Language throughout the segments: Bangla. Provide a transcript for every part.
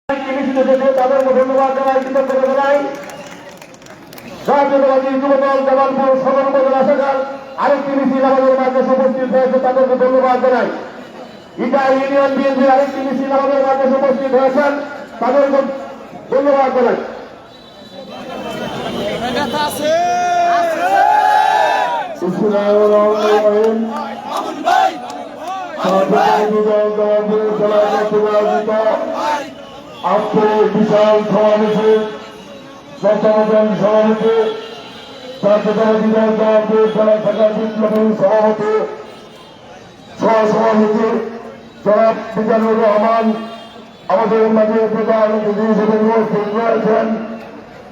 তাদের ধন্যবাদ জানাই, কৃতজ্ঞতা জানাই। জাতীয়তাবাদী যুবদল জামালপুর সদর উপজেলা শাখার আরেকটি মিছিল আমাদের মাঝে উপস্থিত হয়েছে, তাদেরকে ধন্যবাদ জানাই। ইটা ইউনিয়ন বিএনপির আরেকটি মিছিল আমাদের মাঝে উপস্থিত হয়েছেন, তাদেরকে ধন্যবাদ জানাই। আজকের বিশাল সমাবেশে দশজন সভাপতি জাতীয়তাবাদী দল জামালপুর জেলা শাখার বিপ্লবী সভাপতি সহসভাপতি জনাব মিজানুর রহমান আমাদের মাঝে প্রধান অতিথি হিসেবে উপস্থিত রয়েছেন।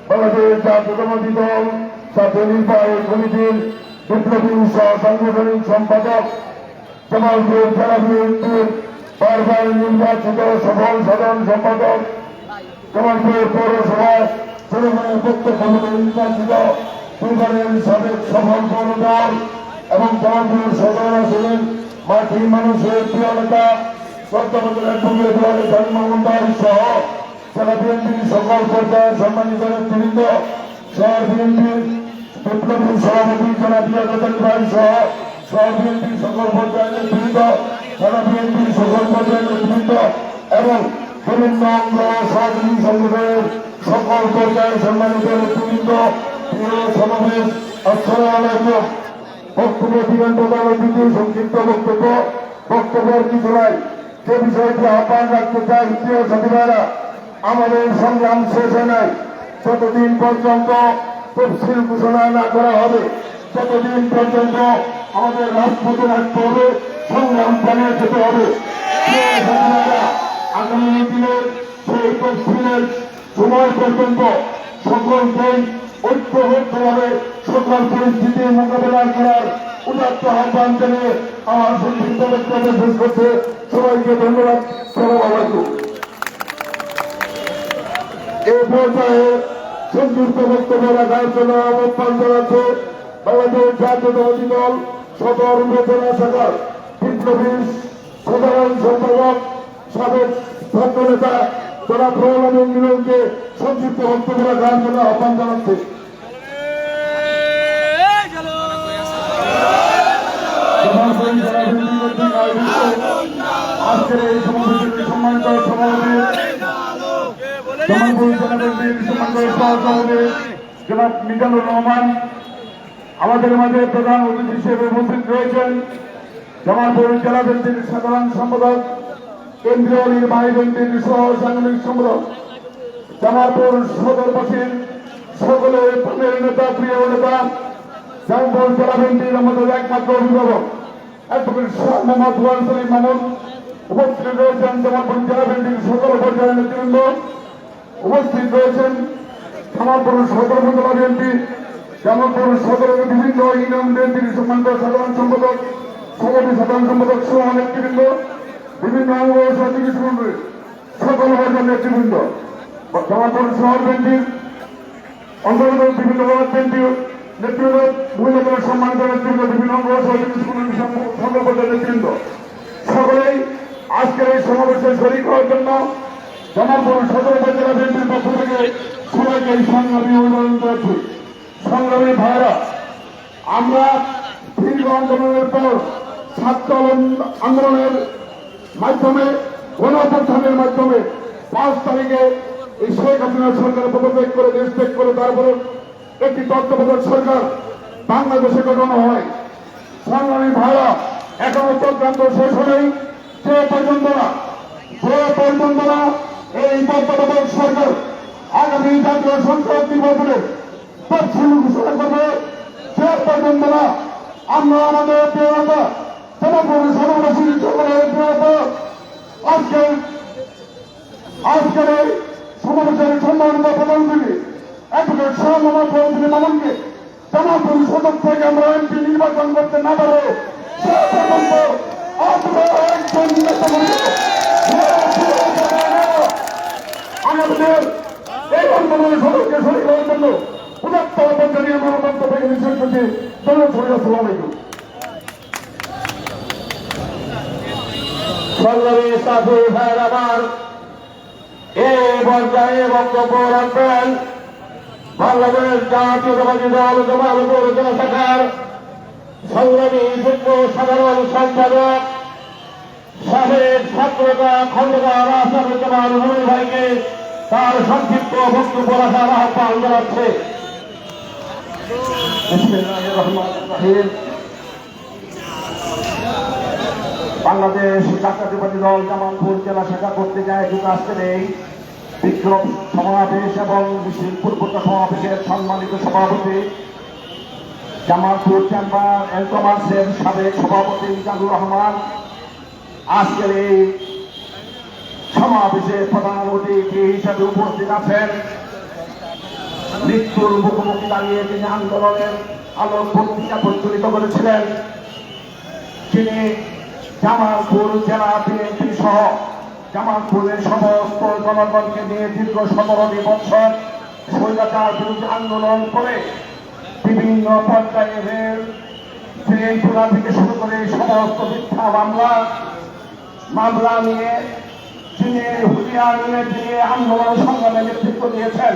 বাংলাদেশ জাতীয়তাবাদী দল জাতীয় নির্বাহী সমিতির বিপ্লবী সহ সাংগঠনিক সম্পাদক জামালপুর জেলা বিএনপির বারবার নির্বাচিত সফল সাধারণ সম্পাদক জামালপুর পৌরসভায় জনগণের প্রত্যক্ষ নির্বাচিত দুইবারের সাবেক সফল পৌরদল এবং জামালপুর সদর আসনের মাটি মানুষের প্রিয় নেতা বর্তমানের ভূমির দুয়ারে জন্মমন্ডল সহ জেলা বিএনপির সকল পর্যায়ের সম্মানিত নেতৃবৃন্দ, শহর বিএনপির বিপ্লবী সভাপতি জেলা ভাই সহ শহর বিএনপির সকল পর্যায়ের নেতৃবৃন্দ, জেলা বিএনপির সকল পর্যায়ের নেতৃবৃন্দ এবং বিভিন্ন অঙ্গ সহযোগী সংগঠনের সকল পর্যায়ের সম্মানিত নেতৃবৃন্দ, প্রিয় সমাবেশ, আসসালামু আলাইকুম। বক্তব্য দিবেন প্রধান অতিথি, সংক্ষিপ্ত বক্তব্যের কিছু নাই। যে বিষয়টি আহ্বান রাখতে চাই, প্রিয় সাথীরা, আমাদের সংগ্রাম শেষ হয় নাই। যতদিন পর্যন্ত তফসিল ঘোষণা না করা হবে, ততদিন পর্যন্ত আমাদের রাজপথে রাখতে হবে, সংগ্রাম চালিয়ে যেতে হবে। আগামী দিনের সেই তফসিলের সময় পর্যন্ত সকলকেই ঐক্যবদ্ধভাবে সকল পরিস্থিতির মোকাবেলা করার উদাত্ত আহ্বান জানিয়ে আমার সংক্ষিপ্ত বক্তব্য শেষ করতে সবাইকে ধন্যবাদ। সালাম আলাইকুম। এই পর্যায়ে সংক্ষিপ্ত বক্তব্য রাখার জন্য আহ্বান জানাচ্ছে বাংলাদেশ জাতীয়তাবাদী দল সদর উপজেলা শাখার বিপ্লবী সাধারণ সম্পাদক সাবেক ছাত্র নেতা জনাব প্রহ্লাদ মিলনকে সংক্ষিপ্ত বক্তব্য রাখার জন্য আহ্বান জানাচ্ছে। আজকের এই সমাবেশের সম্মানিত সভাপতি জামালপুর জনাব মিজানুর রহমান আমাদের মাঝে প্রধান অতিথি হিসেবে উপস্থিত রয়েছেন। জামালপুর জেলা বিএনপির সাধারণ সম্পাদক, কেন্দ্রীয় নির্বাহী কমিটির সহ সাংগঠনিক সম্পাদক, জামালপুর সদরবাসীর সকলের প্রাণের নেতা, প্রিয় নেতা, জামালপুর জেলা বিএনপির আমাদের একমাত্র অভিভাবক অ্যাডভোকেট শাহ মোহাম্মদ ওয়ান সলিম মামুন উপস্থিত রয়েছেন। জামালপুর জেলা বিএনপির সকল পর্যায়ের নেতৃবৃন্দ উপস্থিত রয়েছেন। জামালপুর সদর উপজেলা বিএনপি, জামালপুর সদরের বিভিন্ন ইউনিয়ন বিএনপির সম্মানিত সাধারণ সম্পাদক, সভাপতি সাধারণ সম্পাদক সহ নেতৃবৃন্দ, বিভিন্ন অঙ্গ সহযোগী সংগঠনের সকল পর্যায়ের নেতৃবৃন্দ, জামালপুর শহর বিএনপির অন্তর্গত বিভিন্ন ওয়ার্ড বিএনপির নেতৃবৃন্দ, বিভিন্ন সম্মানিত নেতৃবৃন্দ, বিভিন্ন অঙ্গ সহযোগী সংগঠনের সকল পর্যায়ের নেতৃবৃন্দ, সকলেই আজকের এই সমাবেশে শরীক হওয়ার জন্য জামালপুর সদর উপজেলা বিএনপির পক্ষ থেকে সবাইকে সংগ্রামী অভিনন্দন করছি। সংগ্রামী ভাইরা, আমরা দীর্ঘ আন্দোলনের পর ছাত্র আন্দোলনের মাধ্যমে, গণঅভ্যুত্থানের মাধ্যমে 5 তারিখে এই শেখ হাসিনা সরকার পদত্যাগ করে দেশ ত্যাগ করে তারপরে একটি তত্ত্বাবধায়ক সরকার বাংলাদেশে গঠন হয়। সংগ্রামী ভাইরা, এখনো চক্রান্ত শেষ হলেই যে পর্যন্ত না এই তত্ত্বাবধায়ক সরকার আগামী জাতীয় সংসদ নির্বাচনে তফসিল ঘোষণা করবে, সে পর্যন্ত না আমরা আমাদের প্রিয়তা জামালপুর সদরবাসীর সকলের প্রিয়তা আজকের এই সমাবেশের সম্মানিত প্রধানমন্ত্রী অ্যাডভোকেট শাহ মোহাম্মদ ওয়ান সলিম মামুনকে জামালপুর সদর থেকে আমরা এমপি নির্বাচন করতে না পারবো, সে পর্যন্ত আমরা একজন আমাদের এই আন্দোলনের সদস্যকে শরীর হওয়ার জন্য উদাত্ত আহ্বান জানিয়ে আমার বক্তব্য শেষ করছি। ধন্যবাদ। আসসালামু আলাইকুম। সংগ্রামী সাথী ভাইয়ের আমার পর্যায়ে বক্তব্য রাখবেন বাংলাদেশ জাতীয়তাবাদী দল জামালপুর জেলা শাখার সংগ্রামী যুগ্ম সাধারণ সম্পাদক সাবেক ছাত্রতা খন্দকার আসাদুজ্জামান রুবেল ভাইকে তার সংক্ষিপ্ত বক্তব্য রাখার আহ্বান জানাচ্ছে। বিসমিল্লাহির রহমানির রহিম। বাংলাদেশ জাতীয়তাবাদী দল জামালপুর জেলা শাখা কর্তৃক আয়োজিত আজকের এই বিক্ষোভ সমাবেশ এবং মিছিল পূর্ববর্তী সমাবেশের সম্মানিত সভাপতি জামালপুর চেম্বার অ্যান্ড কমার্সের সাবেক সভাপতি মিজানুর রহমান, আজকের এই সমাবেশে প্রধান অতিথি হিসেবে উপস্থিত আছেন। মৃত্যুর মুখোমুখি দাঁড়িয়ে তিনি আন্দোলনের আলোক পত্রিকা প্রজ্বলিত করেছিলেন। তিনি জামালপুর জেলা বিএনপি সহ জামালপুরের সমস্ত জনগণকে নিয়ে দীর্ঘ 17 বছর স্বৈরাচার বিরুদ্ধে আন্দোলন করে বিভিন্ন পর্যায়ে রেল ট্রেনপুরা থেকে শুরু করে সমস্ত মিথ্যা মামলা নিয়ে তিনি হুলিয়া নিয়ে তিনি আন্দোলন সংগ্রামে নেতৃত্ব দিয়েছেন।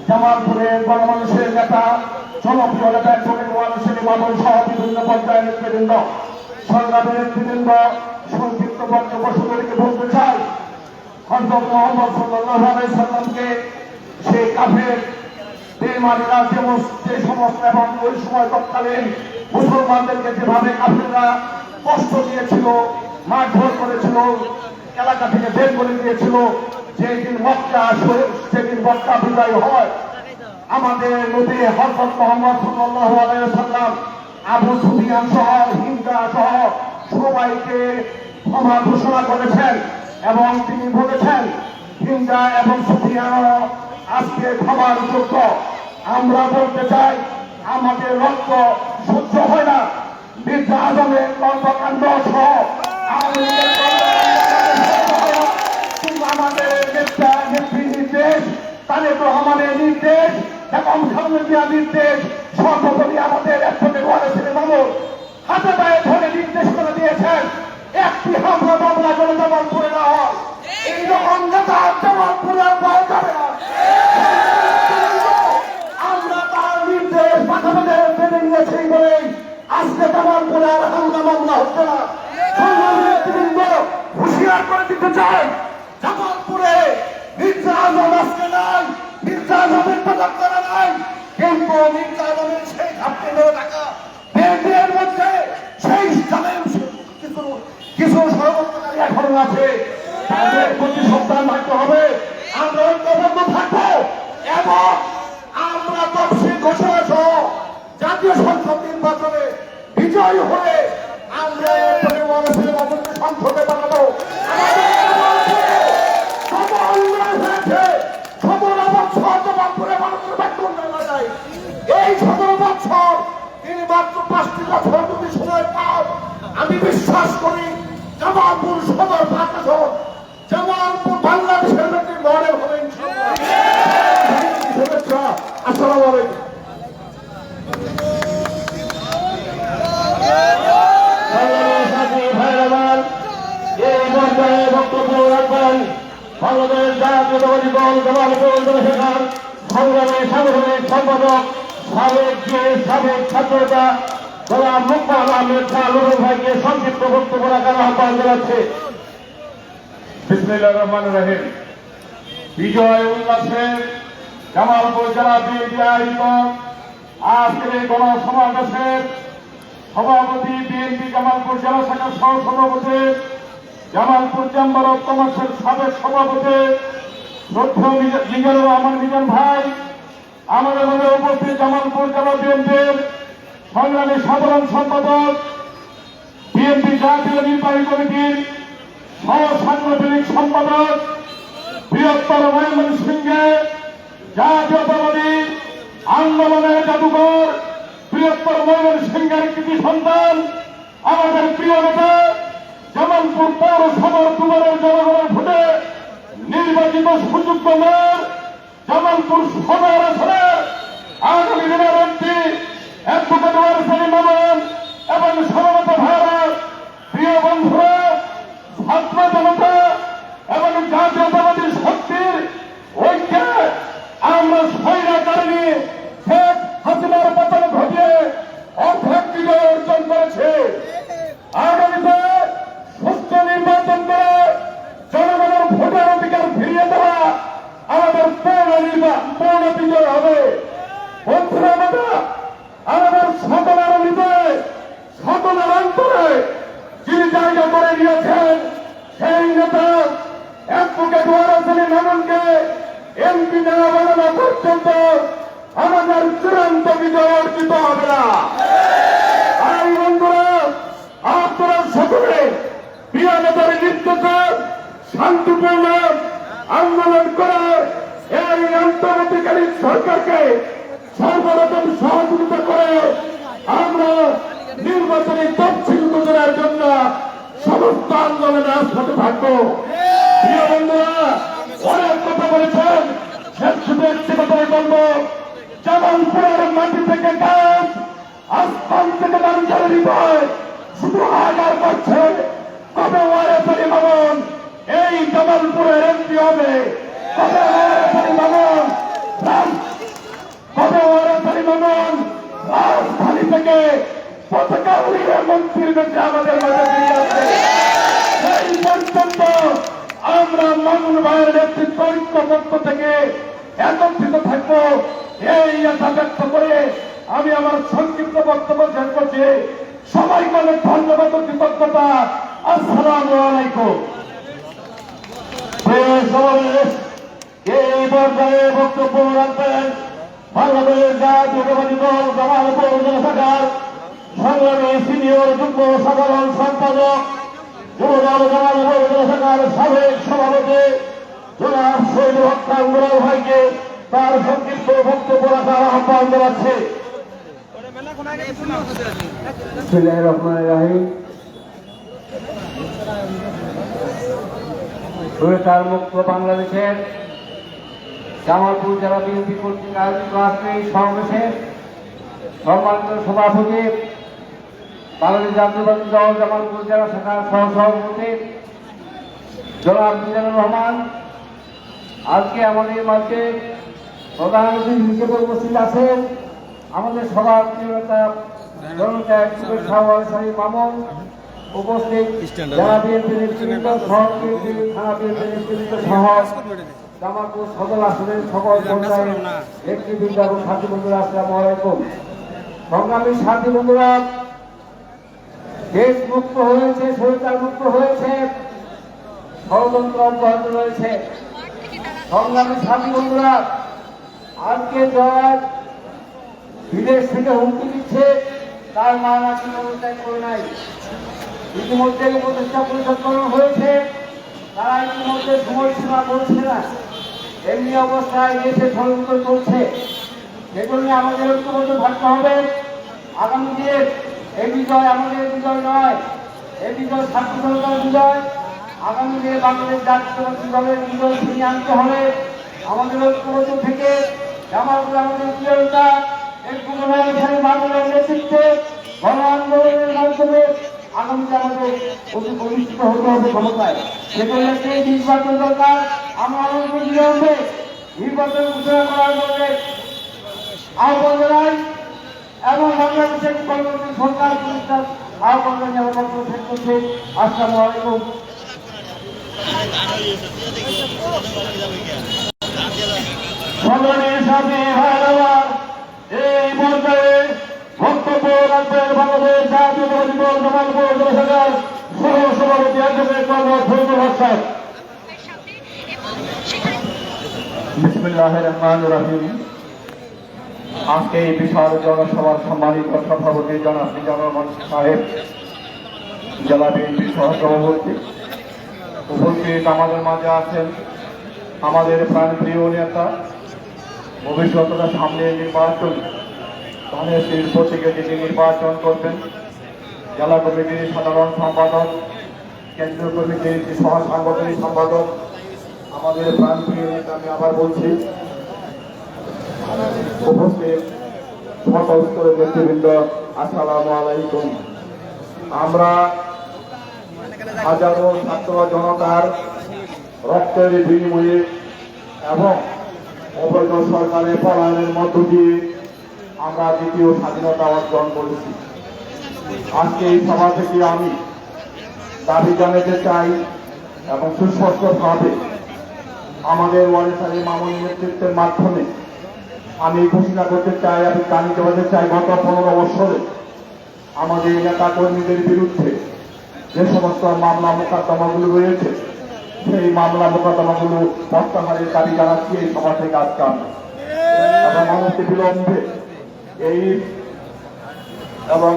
জামালপুরের গণমানুষের নেতা, জনপ্রিয় নেতা মানুষের মামল সহ বিভিন্ন পর্যায়ের নেতৃবৃন্দ, সংগ্রামের নেতৃবৃন্দ, সংক্ষিপ্ত বক্তব্য সুন্দরীকে বলতে চাই, হযরত মুহাম্মদ সাল্লাল্লাহু আলাইহি সাল্লামকে সেই কাফের বেঈমানেরা যে সমস্ত এবং ওই সময় তৎকালীন মুসলমানদেরকে যেভাবে কাফেররা কষ্ট দিয়েছিল, মারধর করেছিল, এলাকা থেকে বের করে দিয়েছিল, যেদিন মক্কা বিদায় হয়, আমাদের নবী হযরত মুহাম্মদ সাল্লাল্লাহু আলাইহি ওয়াসাল্লাম আবু সুফিয়ান সহ হিন্দা সহ সবাইকে ক্ষমা ঘোষণা করেছেন এবং তিনি বলেছেন হিন্দা এবং সুফিয়ানও আজকে ক্ষমার যোগ্য। আমরা বলতে চাই আমাদের রক্ত সহ্য হয় না। মির্জা আজমের কর্মকাণ্ড সহ আমাদের নেত্রী নির্দেশ, তারেক রহমানের নির্দেশ এবং খালেদা নির্দেশ সর্বোপরি আমাদের একসাথে ওয়ারেসের মামুন হাতে পায়ে ধরে নির্দেশ করে দিয়েছেন একটি হামলা মামলা করে জামালপুরে না হয়। এইরকম নেতা জামালপুরে পাওয়া যাবে না। আমরা তার নির্দেশ মাথাভাবে মেনে নিয়েছি বলেই আজকে জামালপুরে আর হামলা মামলা হচ্ছে না। হুঁশিয়ার করে দিতে চাই, জামালপুরে মির্জা আজম আজকে নাই, মির্জা আজমের পদক করা নাই, কিন্তু মির্জা আজমের সেই ঘাপটি ধরে থাকা বেদের মধ্যে সেই স্থানের কিছু ষড়যন্ত্রকারী এখনো আছে। তাদের প্রতি সন্তান থাকতে হবে। আমরা ঐক্যবদ্ধ থাকবো এবং আমরা তফসিল ঘোষণা সহ জাতীয় সংসদ নির্বাচনে বিজয়ী হয়ে আমরা সংসদে বানাবো। এই 17 বছর তিনি মাত্র 5টি বছর যদি সময় পান, আমি বিশ্বাস করি জামালপুর সদর প্রশাসন জামালপুর বাংলাদেশের মধ্যে মডেল হবে। শুভেচ্ছা। আসসালামু আলাইকুম। এই পর্যায়ে বক্তব্য রাখবেন বাংলাদেশ জাতীয়তাবাদী দল জামালপুর জেলা শাখার সংগ্রামী সাংগঠনিক সম্পাদক সাবেক ছাত্রতা জনাব মুকতার আহমেদ খান রুবেল ভাইকে সংক্ষিপ্ত বক্তব্য রাখার আহ্বান জানাচ্ছে। বিসমিল্লাহির রহমানির রহিম। বিজয় উল্লাসে জামালপুর জেলা বিএনপি আয়োজিত আজকের এই গণসমাবেশের সভাপতি, বিএনপি জামালপুর জেলা শাখার সহ সভাপতি, জামালপুর চেম্বার অব কমার্সের সাবেক সভাপতি মিজানুর রহমান মিজান ভাই, আমাদের মধ্যে উপস্থিত জামালপুর জেলা বিএনপির সংগ্রামী সাধারণ সম্পাদক, বিএনপি জাতীয় নির্বাহী কমিটির সহ সাংগঠনিক সম্পাদক, বৃহত্তর ময়মনসিংহে জাতীয়তাবাদী আন্দোলনের জাদুঘর, বৃহত্তর ময়মনসিংহের কৃতি সন্তান, আমাদের প্রিয় নেতা জামালপুর পৌরসভার দুবারের জনগণের ভোটে নির্বাচিত সুযোগ্য মেয়র, জামালপুর সদর আসনের আগামী দিনের এমপি অ্যাডভোকেট ওয়ারেস মামুন এবং সমাবেত ভাইরা, প্রিয় বন্ধুরা, ছাত্র জনতা এবং জাতীয়তাবাদী শক্তির পূর্ণ বিজয় হবে। বন্ধুরা আমাদের সকলের হৃদয়ে সকলের অন্তরে যিনি জায়গা করে নিয়েছেন সেই নেতা অ্যাডভোকেট ওয়ারেস আলী মামুনকে এমপি না বানানো পর্যন্ত আমাদের চূড়ান্ত বিজয় অর্জিত হবে না। আর বন্ধুরা আপনারা সকলে প্রিয় নেতার নেতৃত্বে শান্তিপূর্ণ আন্দোলন করে এই অন্তর্বর্তীকালীন সরকারকে সর্বরকম সহযোগিতা করে আমরা নির্বাচনী তফসিল ঘোষণার জন্য সমস্ত আন্দোলনে রাজপথে থাকবো। প্রিয় বন্ধুরা অনেক কথা বলেছেন, শেষ শুধু একটি কথাই বলবো, জামালপুরের মাটি থেকে গাছ, আসমান থেকে মানুষের হৃদয় শুধু আগার করছে কবে ওয়ারেস আলী মামুন এই জামালপুরের এমপি হবে, কবে ওয়ারেস আলী মামুন রাজধানী থেকে পতাকা উড়িয়ে মন্ত্রীর কাছে আমাদের মাঝে ফিরে আসবে। সেই পর্যন্ত আমরা মামুন ভাইয়ের নেতৃত্ব ঐক্যবদ্ধ থেকে একত্রিত থাকবো এই আশা ব্যক্ত করে আমি আমার সংক্ষিপ্ত বক্তব্য শেষ করছি। সবাইকে অনেক ধন্যবাদ ও কৃতজ্ঞতা। আসসালামু আলাইকুম। এই পর্যায়ে বক্তব্য রাখবেন বাংলাদেশ জাতীয়তাবাদী দল জামালপুর জেলা শাখার সংগ্রামী সিনিয়র যুগ্ম সাধারণ সম্পাদক যুবদল জামালপুর জেলা শাখার সাবেক সভাপতি জনাব শহীদুল হক খান মুরাদ ভাইকে তার সংক্ষিপ্ত বক্তব্য রাখার আহ্বান জানাচ্ছে। বিসমিল্লাহির রহমানির রহিম। স্বৈরাচার মুক্ত বাংলাদেশের জামালপুর জেলা বিএনপি কর্তৃক আয়োজিত আজকের এই সমাবেশে সম্মানিত সভাপতি বাংলাদেশ জাতীয়তাবাদী দল জামালপুর জেলা শাখার সহসভাপতি জনাব মিজানুর রহমান, আজকে আমাদের মাঝে প্রধান অতিথি হিসেবে উপস্থিত আছেন আমাদের সবার প্রিয় নেতা জনতা শাহ ওয়ারেস আলী মামুন, উপস্থিত জেলা বিএনপি নেতৃবৃন্দ, শহর বিএনপি, থানা বিএনপি নেতৃবৃন্দ সহ জামালপুর সদর আসনের সকল পর্যায়ের নেতৃবৃন্দ এবং সাথী বন্ধুরা, আসসালামু আলাইকুম। সংগ্রামী সাথী বন্ধুরা, দেশ মুক্ত হয়েছে, স্বৈরাচার মুক্ত হয়েছে, ষড়যন্ত্র অব্যাহত রয়েছে। সংগ্রামী সাথী বন্ধুরা, আজকে জয় বিদেশ থেকে হুমকি দিচ্ছে তার মান আজকে অনুত্যাগ করে নাই। ইতিমধ্যে উপদেষ্টা পরিষদ করা হয়েছে, তারা ইতিমধ্যে সময়সীমা করছে না, এমনি অবস্থায় দেশে ষড়যন্ত্র চলছে। সেজন্য আমাদের ঐক্যবদ্ধ থাকতে হবে। আগামী দিনে এই বিজয় আমাদের বিজয় নয়, এই বিজয় ছাত্র জনতার বিজয়। আগামী দিনে বাংলাদেশ জাতীয়তাবাদী দলের বিজয় ফিরিয়ে আনতে হবে। আমাদের ঐক্যবদ্ধ থেকে জামালপুর আমাদের প্রিয় নেতা মামুনের নেতৃত্বে গণ আন্দোলনের মাধ্যমে আগামীতে আমাদের অতি প্রতিষ্ঠিত হতে হবে ক্ষমতায়। সেজন্য একটি নির্বাচন দরকার। আমরা বিলম্বে নির্বাচন ঘোষণা করার জন্য আহ্বান জানাই এবং বাংলাদেশের পরবর্তী সরকার প্রতিষ্ঠার আহ্বান জানিয়ে আমার বক্তব্য শেষ করছি। আসসালামু আলাইকুম। সংগ্রামী সাথী ভাইরা, এই পর্যায়ে বক্তব্য রাখবেন বাংলাদেশ জাতীয়তাবাদী দল জামালপুর জেলা শাখার সহসভাপতি অ্যাডভোকেট মোহাম্মদ ফজলুল হক সাহেব। বিসমিল্লাহির রহমানির রহিম। আজকে এই বিশাল জনসভার সম্মানিত সভাপতি জনাব মিজানুর রহমান সাহেব, জেলা বিএনপি সহসভাপতি, উপস্থিত আমাদের মাঝে আছেন আমাদের প্রাণপ্রিয় নেতা, ভবিষ্যৎটা সামনে নির্বাচন ধানের শীর্ষ প্রতীকে যিনি নির্বাচন করবেন, জেলা কমিটির সাধারণ সম্পাদক, কেন্দ্রীয় কমিটির সহ সাংগঠনিক সম্পাদক, আমাদের প্রাণপ্রিয় নেতা, আমি আবার বলছি, উপস্থিত সকল স্তরের নেতৃবৃন্দ, আসসালামু আলাইকুম। আমরা হাজারো ছাত্র জনতার রক্তের বিনিময়ে এবং অবৈধ সরকারের পলায়নের মধ্য দিয়ে আমরা দ্বিতীয় স্বাধীনতা অর্জন করেছি। আজকে এই সভা থেকে আমি দাবি জানাতে চাই এবং সুস্পষ্টভাবে আমাদের ওয়ারিসালী মামুনের নেতৃত্বের মাধ্যমে আমি ঘোষণা করতে চাই, আমি জানিয়ে দেওয়াতে চাই, গত 15 বছরে আমাদের নেতা কর্মীদের বিরুদ্ধে যে সমস্ত মামলা মোকদ্দমাগুলো রয়েছে, সেই মামলা মোকদ্দমাগুলো প্রত্যাহারের দাবি জানাচ্ছি এই সভা থেকে আজকে আমি। এবং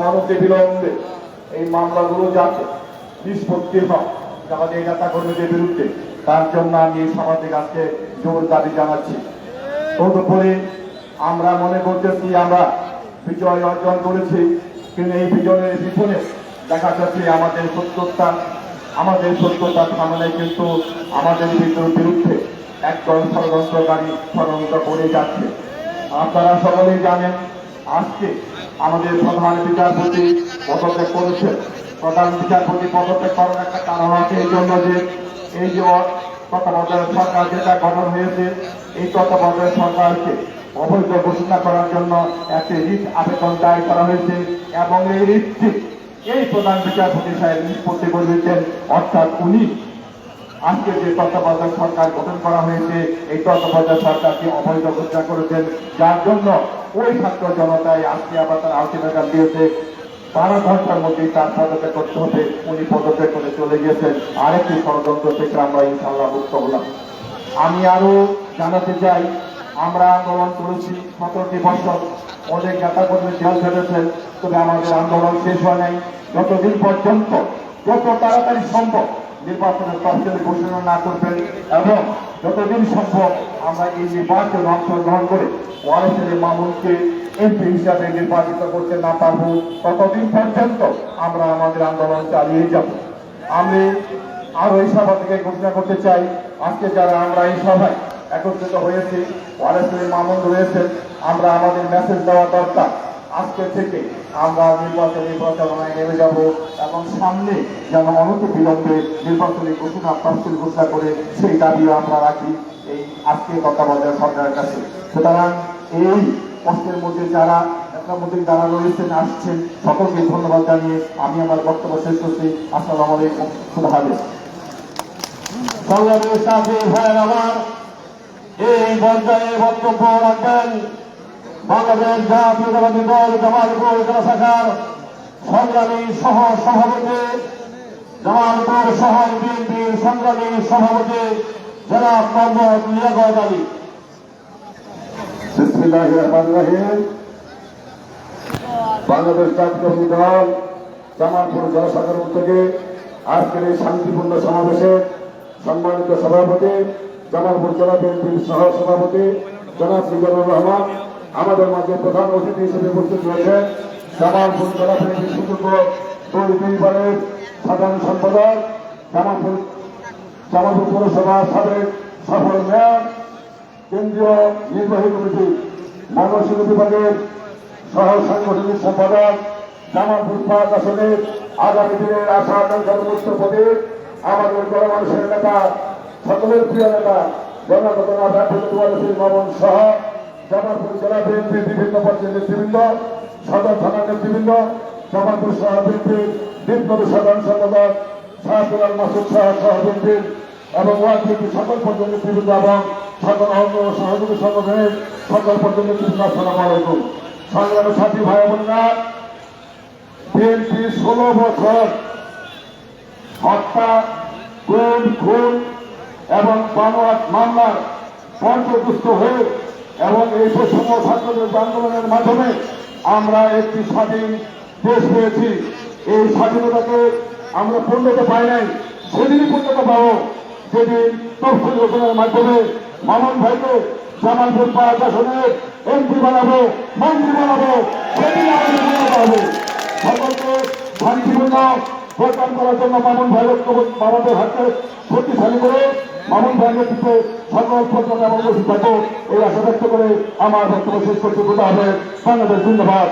অনতি বিলম্বে এই মামলাগুলো যাতে নিষ্পত্তি হয় আমাদের এই নেতা কর্মীদের বিরুদ্ধে, তার জন্য আমি এই সভা থেকে আজকে জোর দাবি জানাচ্ছি। তদুপরি আমরা মনে করতেছি আমরা বিজয় অর্জন করেছি, কিন্তু এই বিজয়ের পিছনে দেখা যাচ্ছে আমাদের সত্যতার সামনে কিন্তু আমাদের বিরুদ্ধে একদল ষড়যন্ত্রকারী ষড়যন্ত্র করে যাচ্ছে। আপনারা সকলেই জানেন, আজকে আমাদের প্রধান বিচারপতি পদত্যাগ করেছে। প্রধান বিচারপতি পদত্যাগ করার একটা কারণ আছে, এই জন্য যে এই যে তত্ত্বাবধায়ক সরকার যেটা গঠন হয়েছে, এই তত্ত্বাবধায়ক সরকারকে অবৈধ ঘোষণা করার জন্য একটি রিট আবেদন দায়ের করা হয়েছে এবং এই রিটটি এই প্রধান বিচারপতি সাহেব নিষ্পত্তি করেছেন। অর্থাৎ উনি আজকে যে তত্ত্বাবধায়ক সরকার গঠন করা হয়েছে, এই তত্ত্বাবধায়ক সরকারকে অবৈধ ঘোষণা করেছেন, যার জন্য ওই ছাত্র জনতায় আজকে আবার তার আলটিমেটাম দিয়েছে 12 ঘন্টার মধ্যেই তার পদত্যাগ করতে হবে। উনি পদত্যাগ করে চলে গিয়েছেন। আরেকটি ষড়যন্ত্র থেকে আমরা ইনশাল্লাহ মুক্ত হলাম। আমি আরো জানাতে চাই, আমরা আন্দোলন করেছি 17টি বছর, অনেক নেতা কর্মী জেল খেটেছেন, তবে আমাদের আন্দোলন শেষ হয় নাই। যতদিন পর্যন্ত যত তাড়াতাড়ি সম্ভব নির্বাচনের তফসিল ঘোষণা না করবেন এবং যতদিন সম্ভব আমরা এই নির্বাচনে অংশগ্রহণ করে ওয়ারিসালী মামুনকে এমপি হিসাবে নির্বাচিত করতে না পারবো, ততদিন পর্যন্ত আমরা আমাদের আন্দোলন চালিয়ে যাব। আমি আরো এই সভা থেকে ঘোষণা করতে চাই, আজকে যারা আমরা এই সভায় একত্রিত হয়েছি, ওয়ারিসালী মামুন রয়েছেন, আমরা আমাদের মেসেজ দেওয়া দরকার। আজকে থেকে আমরা নির্বাচনী প্রচারণায় নেমে যাব এবং সামনে যেন অনতি বিলম্বে নির্বাচনী তফসিল ঘোষণা করে সেই দাবিও আমরা রাখি এই আজকে তত্ত্বাবধায়ক সরকারের কাছে। সুতরাং এই কষ্টের মধ্যে যারা রয়েছেন, আসছেন, সকলকে ধন্যবাদ জানিয়ে আমি আমার বক্তব্য শেষ করছি। আসসালামু আলাইকুম, খুদা হাফেজ। সংগ্রামী সাথী ভাইয়ের আমার এই পর্যায়ে বক্তব্য রাখবেন বাংলাদেশ জাতীয়তাবাদী দল জামালপুর জেলা শাখার সংগ্রামী সহ সভাপতি, জামালপুর শহর বিএনপির সংগ্রামী সভাপতি জনাব মোহাম্মদ লিয়াকত আলী। বিসমিল্লাহির রহমানির রহিম। বাংলাদেশ জাতীয়তাবাদী দল জামালপুর জেলা শাখার উদ্যোগে আজকের এই শান্তিপূর্ণ সমাবেশে সম্মানিত সভাপতি, জামালপুর জেলা বিএনপির সহ সভাপতি জনাব মিজানুর রহমান, আমাদের মাঝে প্রধান অতিথি হিসেবে উপস্থিত রয়েছেন জামালপুর জেলা বিএনপির সুযোগ্য 2 বারের সাধারণ সম্পাদক, জামালপুর পৌরসভার সাবেক সফল মেয়র, কেন্দ্রীয় নির্বাহী কমিটি ময়মনসিংহ বিভাগের সহ সাংগঠনিক সম্পাদক, জামালপুর 5 আসনের আগামী দিনের আশা আকাঙ্ক্ষার মুক্ত প্রতীক, আমাদের গণমানুষের নেতা, সকলের প্রিয় নেতা জনগত ওয়ারিসালী মামুন সহ জামালপুর জেলা বিএনপির বিভিন্ন পর্যায়ের নেতৃবৃন্দ, সদর থানার নেতৃবৃন্দ, জামালপুর শহর বিএনপির বিপ্লবী সাধারণ সম্পাদক শাহদুল মাসুদ সহ বিএনপির এবং ওয়ার্ড বিএনপির সকল পর্যায়ের নেতৃবৃন্দ এবং সকল অঙ্গ সহযোগী সংগঠনের সকল পর্যায়ের নেতৃবৃন্দ, আসসালামু আলাইকুম। সংগ্রামী সাথী ভাই বোনেরা, বিএনপি 16 বছর হত্যা, খুন এবং মামলার পর্যদুস্ত হয়ে এবং এই বৈষম্য ছাত্রদের আন্দোলনের মাধ্যমে আমরা একটি স্বাধীন দেশ পেয়েছি। এই স্বাধীনতাকে আমরা পূর্ণতা পাই নাই, সেদিনই পূর্ণতা পাবো যেদিন তফসিল ঘোষণার মাধ্যমে মামুন ভাইকে জামালপুর 5 আসনের এমপি বানাবো, মন্ত্রী বানাবো, সেদিন আমাদের পূর্ণতা হবে। সকলকে শান্তিপূর্ণ ভোটদান করার জন্য মামুন ভাই আমাদের হাতে শক্তিশালী করে মামুন ভাইয়ের নেতৃত্বে সকল প্রচার এবং উপস্থিত থাকবো এই আশা ব্যক্ত করে আমার বক্তব্য শেষ করতে বলতে হবে। বাংলাদেশ জিন্দাবাদ।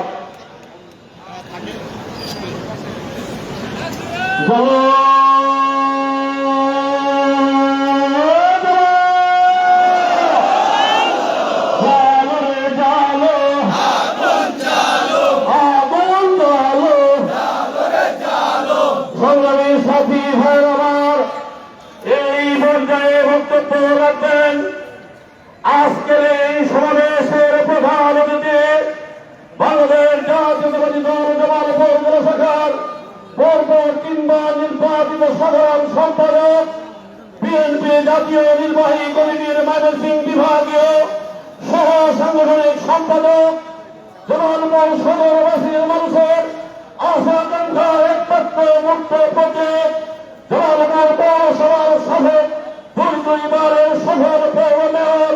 সংগ্রামী সাথী ভাই আমার এই পর্যায়ে বক্তব্য রাখবেন করবেন। আজকের এই সমাবেশের প্রধান অতিথি বাংলাদেশ জাতীয়তাবাদী দল জামালপুর জেলা শাখার পরপর 3 বার নির্বাচিত সাধারণ সম্পাদক, বিএনপি জাতীয় নির্বাহী কমিটির ময়মনসিংহ বিভাগীয় সহ সাংগঠনিক সম্পাদক, জামালপুর সদরবাসীর মানুষের আশা আকাঙ্ক্ষা একমাত্র মুক্ত প্রতীক, জামালপুর পৌরসভার সাবেক 2বারের সফল পৌর মেয়র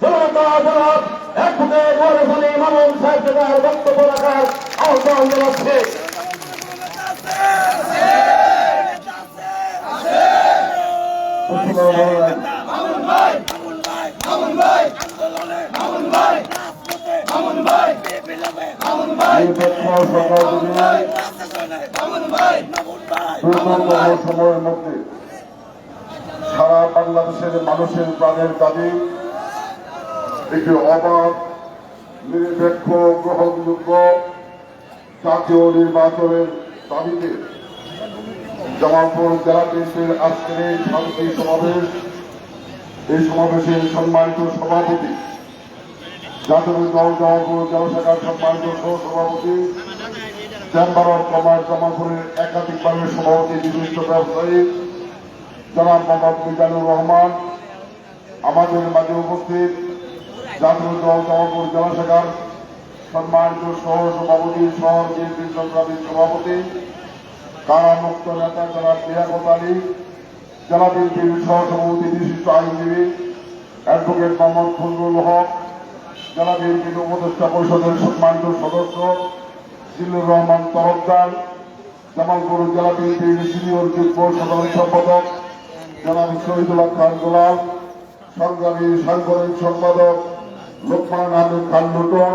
জনতা জনাব অ্যাডভোকেট ওয়ারেস আলী মামুন সাহেবকে তার বক্তব্য রাখার আহ্বান জানাচ্ছে। সময়ের মধ্যে সারা বাংলাদেশের মানুষের প্রাণের দাবি একটি অবাধ, নিরপেক্ষ, গ্রহণযোগ্য জাতীয় নির্বাচনের দাবিতে জামালপুর জেলা বিএনপির আজকের এই শান্তি সমাবেশ, এই সমাবেশের সম্মানিত সভাপতি, জাতীয় দল জামালপুর জেলা শাখার সম্মানিত সহসভাপতি, চেম্বার অব কমার্স জামালপুরের একাধিকবারের সভাপতি, বিশিষ্ট ব্যবসায়ী জনাব মোহাম্মদ মিজানুর রহমান, আমাদের মাঝে উপস্থিত জাতীয় দল জামালপুর জেলা শাখার সম্মানিত সহসভাপতি, শহর বিএনপির সংগ্রামী সভাপতি, কারামুক্ত নেতা জনাব লিয়াকত আলী, জেলা বিএনপির সহসভাপতি, বিশিষ্ট আইনজীবী অ্যাডভোকেট মোহাম্মদ ফজলুল হক, জেলা বিএনপির উপদেষ্টা পরিষদের সম্মানিত সদস্য জিল্লুর রহমান তরফদার, জামালপুর জেলা বিএনপির সিনিয়র যুগ্ম সাধারণ সম্পাদক জনাব শহীদুল্লাহ খান গোলাম, সংগ্রামী সাংগঠনিক সম্পাদক লোকমান আহমেদ খান লুটন,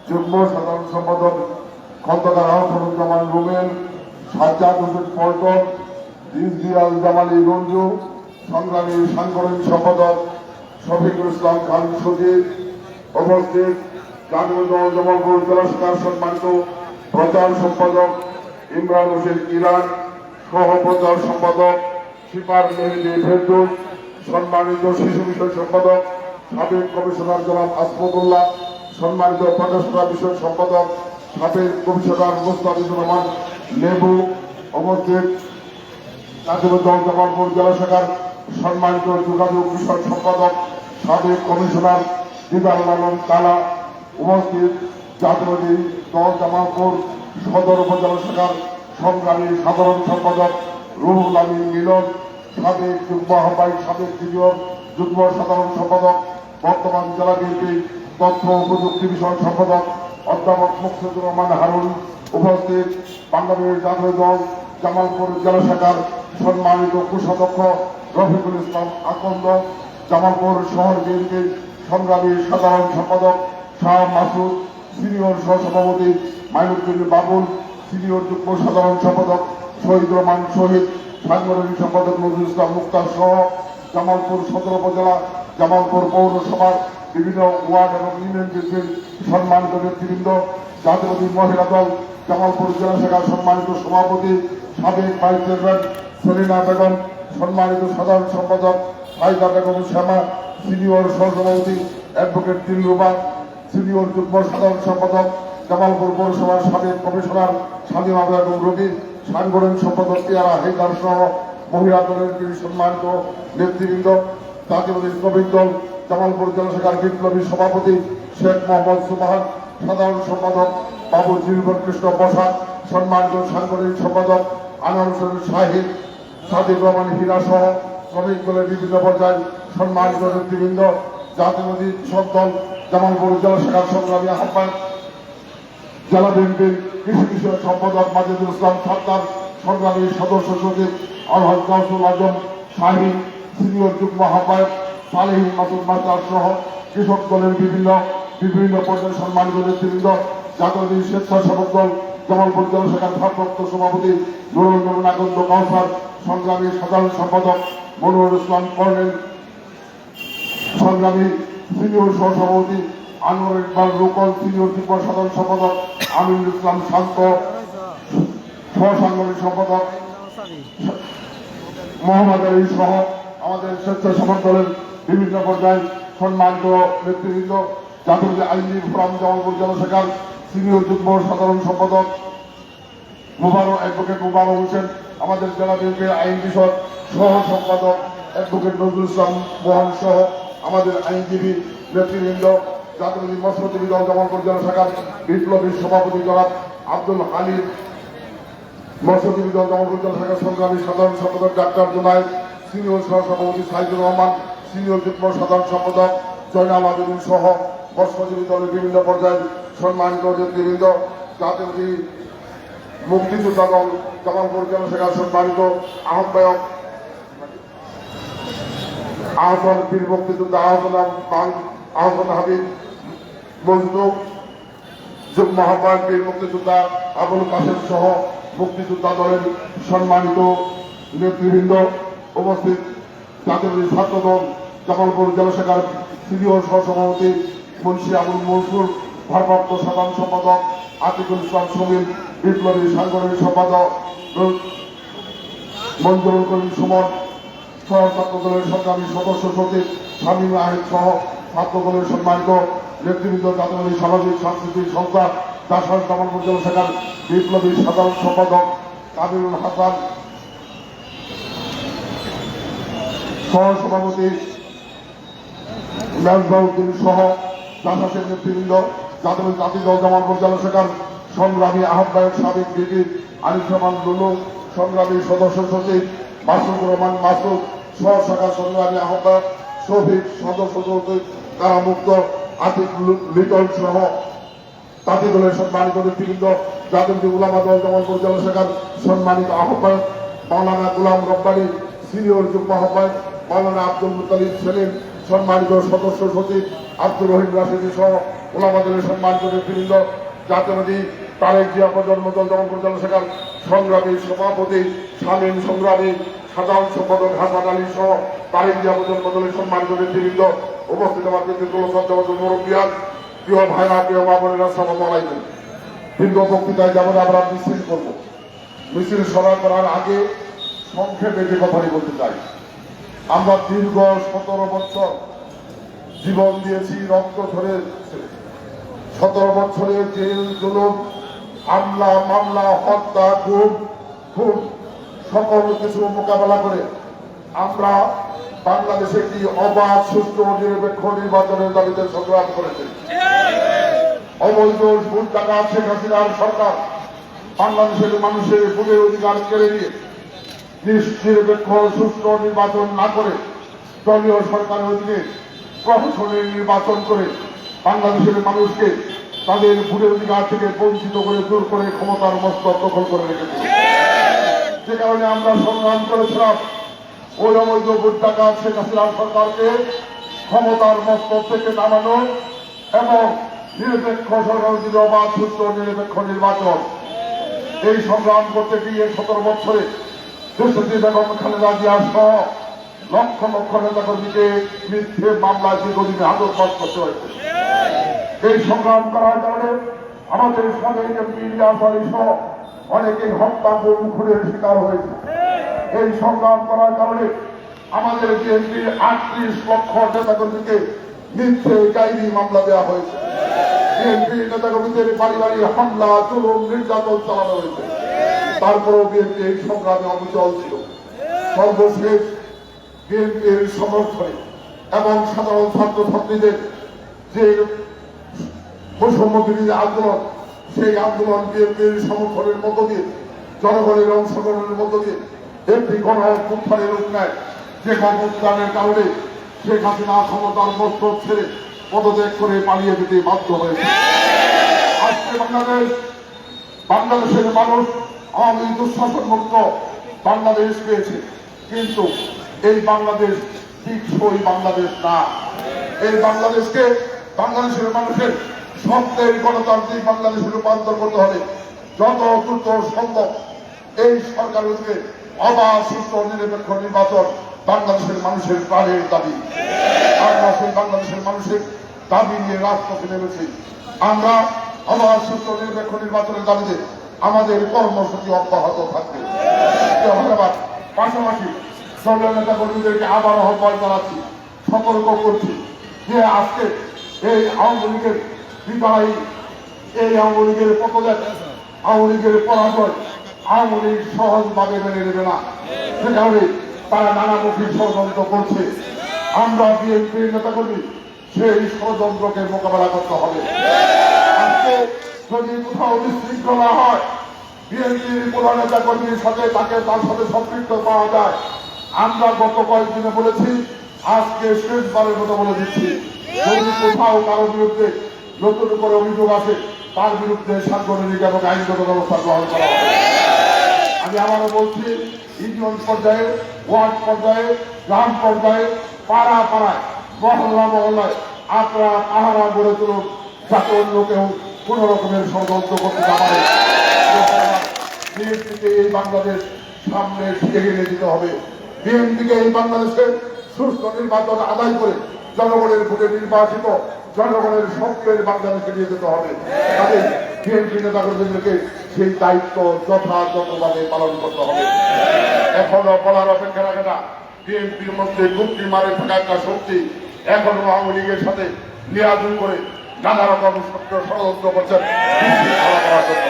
যুগ্ম সাধারণ সম্পাদক খন্দকার আহসানুজ্জামান রুবেল, সাজ্জাদ হোসেন পল্টন, রিজভিয়াল জামালি রঞ্জু, সংগ্রামী সাংগঠনিক সম্পাদক শফিকুল ইসলাম খান সজিব, উপস্থিত জাতীয় দল জামালপুর জেলা শাখার সম্মানিত প্রচার সম্পাদক ইমরান হোসেন ইরান, সহ প্রচার সম্পাদক সিপার মেহেদি ফেরদৌস, সম্মানিত শিশু বিষয় সম্পাদক সাবেক কমিশনার জনাব আসমতুল্লাহ, সম্মানিত প্রকাশনা বিষয় সম্পাদক সাবেক কমিশনার মোস্তাফিজুর রহমান লেবু, উপস্থিত জাতীয় দল জামালপুর জেলা শাখার সম্মানিত যোগাযোগ বিষয় সম্পাদক সাবেক কমিশনার দিদার লালন কালা, উপস্থিত জাতীয় দল জামালপুর সদর উপজেলা শাখার সংগ্রামী সাধারণ সম্পাদক রুহুল আমিন মিলন, সাবেক যুগ্ম আহ্বায়ক, সাবেক সিনিয়র যুগ্ম সাধারণ সম্পাদক, বর্তমান জেলা বিএনপি তথ্য ও প্রযুক্তি বিষয়ক সম্পাদক অধ্যাপক মুকসুদুর রহমান হারুন, উপস্থিত বাংলাদেশ জাতীয় দল জামালপুর জেলা শাখার সম্মানিত কোষাধ্যক্ষ রফিকুল ইসলাম আকন্দ, জামালপুর শহর বিএনপির সংগ্রামী সাধারণ সম্পাদক শাহ মাসুদ, সিনিয়র সহসভাপতি মাইনুদ্দিন বাবুল, সিনিয়র যুগ্ম সাধারণ সম্পাদক শহীদ রহমান শহীদ, সাংগঠনিক সম্পাদক নজরুল ইসলাম মুক্তার সহ জামালপুর সদর উপজেলা, জামালপুর পৌরসভার বিভিন্ন ওয়ার্ড এবং ইউনিয়ন বিএনপির সম্মানিত নেতৃবৃন্দ, জাতীয়বাদী মহিলা দল জামালপুর জেলা শাখার সম্মানিত সভাপতি সাবেক ভাইস চেয়ারম্যান সেলিনা বেগম, সম্মানিত সাধারণ সম্পাদক ফাইদা বেগম শ্যামা, সিনিয়র সহসভাপতি অ্যাডভোকেট দিলরুবা, সিনিয়র যুগ্ম সাধারণ সম্পাদক জামালপুর পৌরসভার সাবেক কমিশনার স্বাধীনতা বেগম রবি, সাংগঠনিক সম্পাদক তিয়ারা হেদার সহ মহিলা দলের সম্মানিত নেতৃবৃন্দ, জাতীয়বাদী শ্রমিক দল জামালপুর জেলা শাখার বিপ্লবী সভাপতি শেখ মোহাম্মদ সুবহান, সাধারণ সম্পাদক বাবু জীবন কৃষ্ণ প্রসাদ, সম্মানিত সাংগঠনিক সম্পাদক আনোয়ার হোসেন শাহিদ, সাদিক রহমান হীরা সহ শ্রমিক দলের বিভিন্ন পর্যায়ে সম্মানিত নেতৃবৃন্দ, জাতীয়বাদী কৃষক দল জামালপুর জেলা শাখার সংগ্রামী আহ্বায়ক, জেলা বিএনপির কৃষি বিষয়ক সম্পাদক মাজেদুল ইসলাম সরকার, সংগ্রামী সদস্য সচিব আলহাজ গাউসুল আজম শাহিন, সিনিয়র যুগ্ম আহ্বায়ক সালেহী মাসুদ মাস্টার সহ কৃষক দলের বিভিন্ন পর্যায়ে সম্মানিত নেতৃবৃন্দ, জাতীয় স্বেচ্ছাসেবক দল জামালপুর জেলা শাখার ভারপ্রাপ্ত সভাপতি নুরুল নবীন আকন্দ কাউসার, সংগ্রামী সাধারণ সম্পাদক মনোহর ইসলাম কর্নেল, সংগ্রামী সিনিয়র সহসভাপতি আনোয়ার ইকবাল রুকন, সিনিয়র যুগ্ম সাধারণ সম্পাদক আমিনুল ইসলাম শান্ত, সহসাংগঠনিক সম্পাদক মোহাম্মদ আলী সহ আমাদের স্বেচ্ছাসেবক দলের বিভিন্ন পর্যায়ে সম্মানিত নেতৃবৃন্দ, জাতীয় আইনজীবী ফোরাম জামালপুর জেলা শাখার সিনিয়র যুগ্ম সাধারণ সম্পাদক অ্যাডভোকেট মুবারক হোসেন, আমাদের জেলা বিএনপির আইন বিষয়ক সহ সম্পাদক অ্যাডভোকেট নজরুল ইসলাম মোহন সহ আমাদের আইনজীবী নেতৃবৃন্দ, জাতীয় মৎস্যজীবী দল জামালপুর জেলা শাখার বিপ্লবী সভাপতি জনাব আব্দুল হালিম, মৎস্যজীবী দল জামালপুর জেলা শাখার সংগ্রামী সাধারণ সম্পাদক ডাক্তার জুনায়েদ, সিনিয়র সহসভাপতি সাইদুর রহমান, সিনিয়র যুগ্ম সাধারণ সম্পাদক জয়নাল আবেদিন সহ মৎস্যজীবী দলের বিভিন্ন পর্যায়ে সম্মানিত নেতৃবৃন্দ, জাতীয় মুক্তিযোদ্ধা দল জামালপুর জেলা শাখার সম্মানিত আহ্বায়ক আহসান বীর মুক্তিযোদ্ধা আহসান হাবিব মজদুর, যুগ্ম আহ্বায়ক বীর মুক্তিযোদ্ধা আবুল কাসেম সহ মুক্তিযোদ্ধা দলের সম্মানিত নেতৃবৃন্দ উপস্থিত, জাতীয় ছাত্র দল জামালপুর জেলা শাখার সিনিয়র সহসভাপতি মুন্সি আবুল মনসুর, ভারপ্রাপ্ত সাধারণ সম্পাদক আতিকুল ইসলাম সমীর, বিপ্লবী সাংগঠনিক সম্পাদক মঞ্জুরুল করিম সুমন সহ ছাত্র দলের সংগ্রামী সদস্য সচিব শামীম আহিদ সহ ছাত্র দলের সম্মানিত নেতৃবৃন্দ, জাতীয় সামাজিক সাংস্কৃতিক সংস্থা জাসাস জামালপুর জেলা শাখার বিপ্লবী সাধারণ সম্পাদক কাবিরুল হাসান, সহ সভাপতি মেজবাউদ্দিন সহ জাসাসের নেতৃবৃন্দ, জাতীয় দল জামালপুর জেলা শাখার সংগ্রামী আহ্বায়ক সাবেক বিপি আনিসুজ্জামান লুলু, সংগ্রামী সদস্য সচিব মাসুদুর রহমান মাসুদ, সহ শাখা সংগ্রামী আহ্বায়ক শফিক, সদস্য সচিব কারামুক্ত আতিক লিটন সহ তাঁতি দলের সম্মানিত নেতৃবৃন্দ, জাতীয় উলামা দল জামালপুর জেলা শাখার সম্মানিত আহ্বায়ক মাওলানা গুলাম রব্বানী, সিনিয়র যুগ্ম আহ্বায়ক মাওলানা আব্দুল মুতালিব সেলিম, সম্মানিত সদস্য সচিব আব্দুর রহিম রাশিদি সহ উলামা দলের সম্মানিত নেতৃবৃন্দ, জাতীয়বাদী তারেক জিয়া প্রজন্ম দল জামালপুর জেলা শাখার সংগ্রামী সভাপতি শামীম, সংগ্রামী সাধারণ সম্পাদক হাসান আলী সহ তারেক জিয়া প্রজন্ম দলের সম্মানিত নেতৃবৃন্দ উপস্থিত, আমার মুরব্বিয়ান, প্রিয় ভাইরা, প্রিয় মা বোনেরা, আসসালামু আলাইকুম। দীর্ঘ বক্তৃতায় যেমন আমরা মিছিল করব, মিছিল সভা করার আগে সংক্ষেপে যে কথাটি বলতে চাই, আমরা দীর্ঘ 17 বছর জীবন দিয়েছি, রক্ত ধরে 17 বছরে জেল, জুলুম, হামলা, মামলা, হত্যা, খুন সকল কিছু মোকাবেলা করে আমরা বাংলাদেশে একটি অবাধ, সুষ্ঠু, নিরপেক্ষ নির্বাচনের দাবিতে সংগ্রাম করেছি। অবৈধ ভোট টাকা শেখ হাসিনার সরকার বাংলাদেশের মানুষের ভোটের অধিকার কেড়ে নিয়ে নিরপেক্ষ সুষ্ঠু নির্বাচন না করে দলীয় সরকারের অধীনে প্রশাসনের নির্বাচন করে বাংলাদেশের মানুষকে তাদের ভোটের অধিকার থেকে বঞ্চিত করে, দূর করে ক্ষমতার মস্তক দখল করে রেখেছে। যে কারণে আমরা সংগ্রাম করেছিলাম ওই অবৈধ ভোট টাকা শেখ হাসিনার সরকারকে ক্ষমতার মস্তক থেকে নামানো এবং নিরপেক্ষ সরকার অবাধ, সুষ্ঠ, নিরপেক্ষ নির্বাচন। এই সংগ্রাম করতে গিয়ে 17 বছরে দেশটি বেগম খালেদা জিয়া সহ লক্ষ লক্ষ নেতাকর্মীকে মিথ্যে মামলায় দীর্ঘদিনে হাজতবাস করতে হয়েছে। এই সংগ্রাম করার কারণে আমাদের সাবেক এমপি ইলিয়াস আলী সহ অনেকেই হত্যা, গুম, খুনের শিকার হয়েছে। এই সংগ্রাম করার কারণে আমাদের বিএনপির 38 লক্ষ নেতাকর্মীকে মিথ্যে গাইবি মামলা দেওয়া হয়েছে। বিএনপি নেতাকর্মীদের বাড়ি বাড়ি হামলা, জুলুম, নির্যাতন চালানো হয়েছে। তারপরেও বিএনপি এই সংগ্রামে অবিচল ছিল। সর্বশেষ বিএনপির সমর্থনে এবং সাধারণ ছাত্রছাত্রীদের যে বৈষম্য বিরোধী আন্দোলন, সেই আন্দোলন বিএনপির সমর্থনের মধ্য দিয়ে, জনগণের অংশগ্রহণের মধ্য দিয়ে একটি গণ অভ্যুত্থানের রূপ নেয়। যে অভ্যুত্থানের কারণে শেখ হাসিনা ক্ষমতার মস্তক ছেড়ে পদত্যাগ করে পালিয়ে যেতে বাধ্য হয়েছে। আজকে বাংলাদেশের মানুষ আওয়ামী দুঃশাসন মুক্ত বাংলাদেশ পেয়েছে, কিন্তু এই বাংলাদেশ টিকসই বাংলাদেশ না। এই বাংলাদেশকে বাংলাদেশের মানুষের সত্যের গণতান্ত্রিক বাংলাদেশে রূপান্তর করতে হবে। যত দ্রুত সম্ভব এই সরকার হচ্ছে অবাধ, সুষ্ঠু, নিরপেক্ষ নির্বাচন বাংলাদেশের মানুষের প্রাণের দাবি। আমরা সেই বাংলাদেশের মানুষের দাবি নিয়ে রাজপথে নেমেছি। আমরা অবাধ, সুষ্ঠু, নিরপেক্ষ নির্বাচনের দাবিতে আমাদের কর্মসূচি অব্যাহত থাকবে। পাশাপাশি দলীয় নেতা কর্মীদেরকে আবার আহ্বান জানাচ্ছি, সতর্ক করছি যে আজকে এই আওয়ামী লীগের বিদায়, এই আওয়ামী লীগের পতন, আওয়ামী লীগের পরাজয় আওয়ামী লীগ সহজভাবে মেনে নেবে না। সে কারণে তারা নানামুখী ষড়যন্ত্র করছে। আমরা বিএনপির নেতাকর্মী সেই ষড়যন্ত্রকে মোকাবেলা করতে হবে। আজকে যদি কোথাও বিশৃঙ্খলা হয়, বিএনপির প্রধান নেতা কর্মীর সাথে তার সাথে সম্পৃক্ত পাওয়া যায়। আমরা গত কয়েকদিনে বলেছি, আজকে শেষবারের মতো বলে দিচ্ছি, যদি কোথাও কারো বিরুদ্ধে নতুন করে অভিযোগ আসে, তার বিরুদ্ধে সাংগঠনিক এবং আইনগত ব্যবস্থা গ্রহণ করা হবে। আমি আবারও বলছি, ইউনিয়ন পর্যায়ে, ওয়ার্ড পর্যায়ে, গ্রাম পর্যায়ে, পাড়া পাড়ায়, মহল্লা মহল্লায় আপনারা পাহারা গড়ে তুলুন, যাতে অন্য কেউ কোন রকমের ষড়যন্ত্র করতে না পারে। বিএনপিকে এই বাংলাদেশ সামনে এগিয়ে নিয়ে যেতে হবে। বিএনপিকে এই বাংলাদেশের সুস্থ নির্বাচন আদায় করে জনগণের ভোটে নির্বাচিত জনগণের স্বপ্নের বাংলাদেশে নিয়ে যেতে হবে। তাদের বিএনপি নেতাকর্মীদেরকে সেই দায়িত্ব যথাযথভাবে পালন করতে হবে। এখনো বলার অপেক্ষা রাখে না, বিএনপির মধ্যে গুপ্তি মারে থাকা একটা শক্তি এখনো আওয়ামী লীগের সাথে লিয়াজুল করে নানা রকম ষড়যন্ত্র করছেন বিশৃঙ্খলা করার জন্য।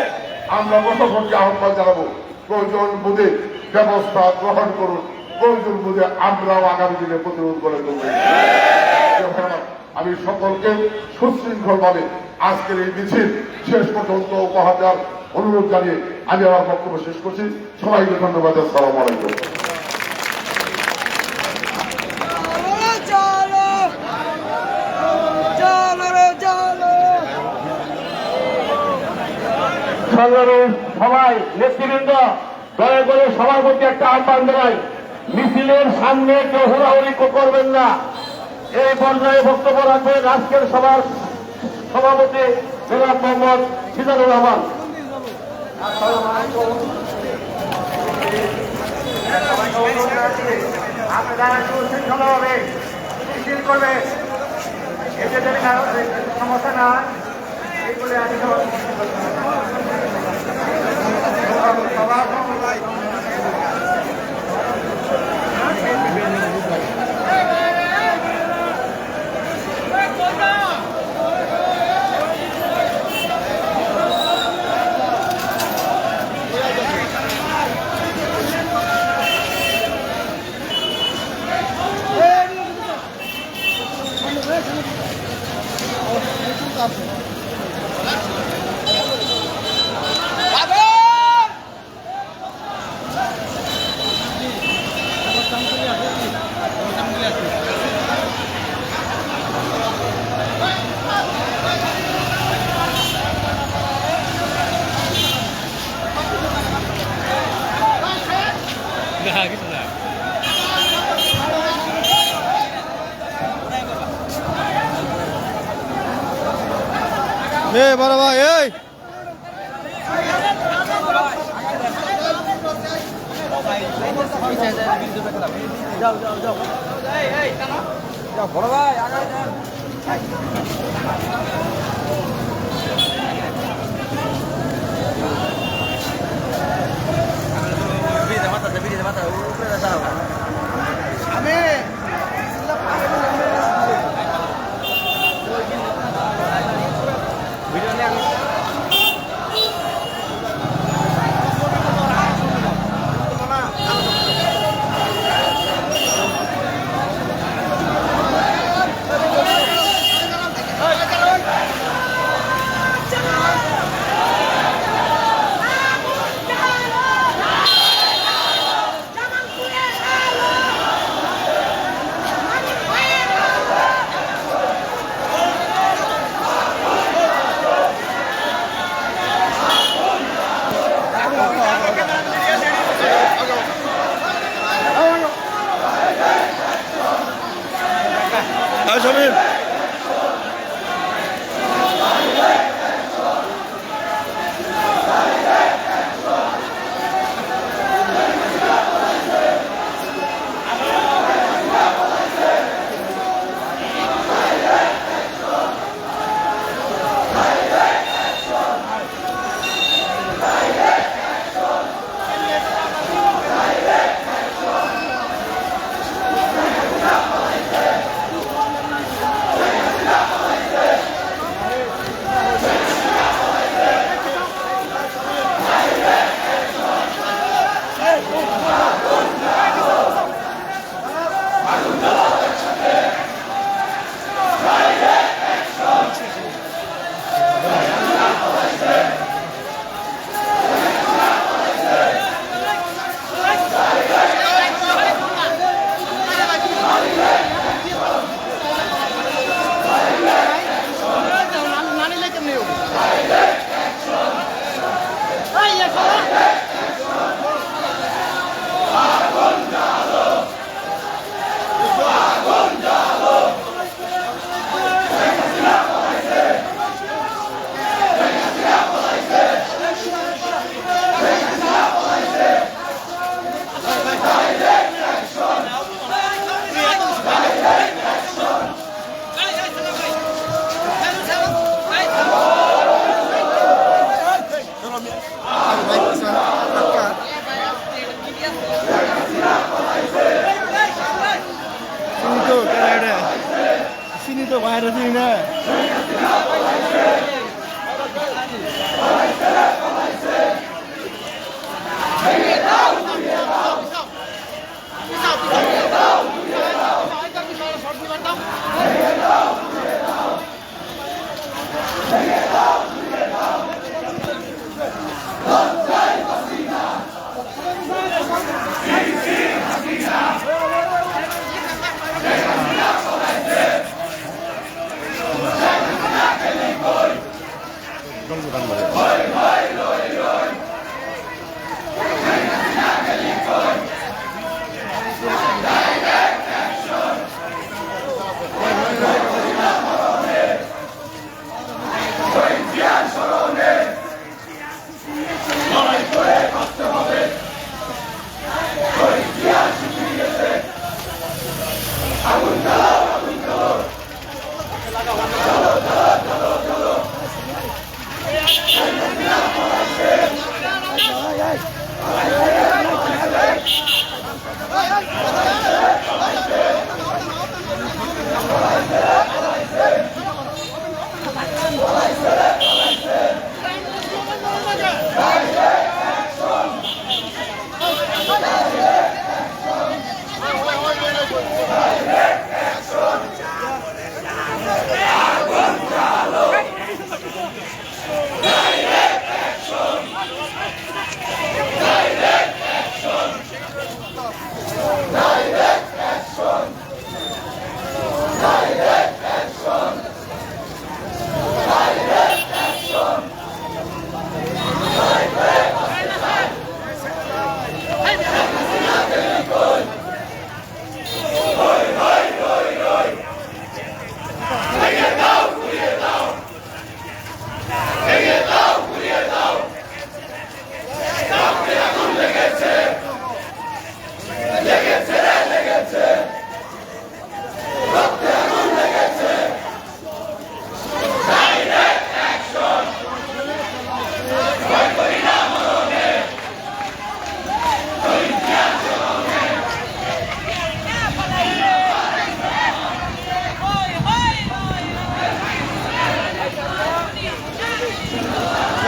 আমরা গতকালকে আহ্বান জানাবো, প্রয়োজন বুঝে ব্যবস্থা গ্রহণ করুন, প্রয়োজন বুঝে আমরাও আগামী দিনে প্রতিরোধ করে তুলব। আমি সকলকে সুশৃঙ্খল ভাবে আজকের এই মিছিল শেষ পর্যন্ত উপহার দেওয়ার অনুরোধ জানিয়ে আমি আমার বক্তব্য শেষ করছি। সবাইকে ধন্যবাদ। আসসালামু আলাইকুম। সবাই নেতৃবৃন্দ দয়া করে সবার প্রতি একটা আহ্বান জানাই, মিছিলের সামনে কেউ হুড়াহুড়ি করবেন না। এই পর্যায়ে বক্তব্য রাখবেন আজকের সভার সভাপতি জনাব মোহাম্মদ সিজানুর রহমান। আপনারা সুশৃঙ্খলভাবে মিছিল করবে, এতে যদি কারো সমস্যা না হয় এইগুলো আমি বড় ভাই এই বড় ভাই আগায় যান। তো বাইরে ছিল না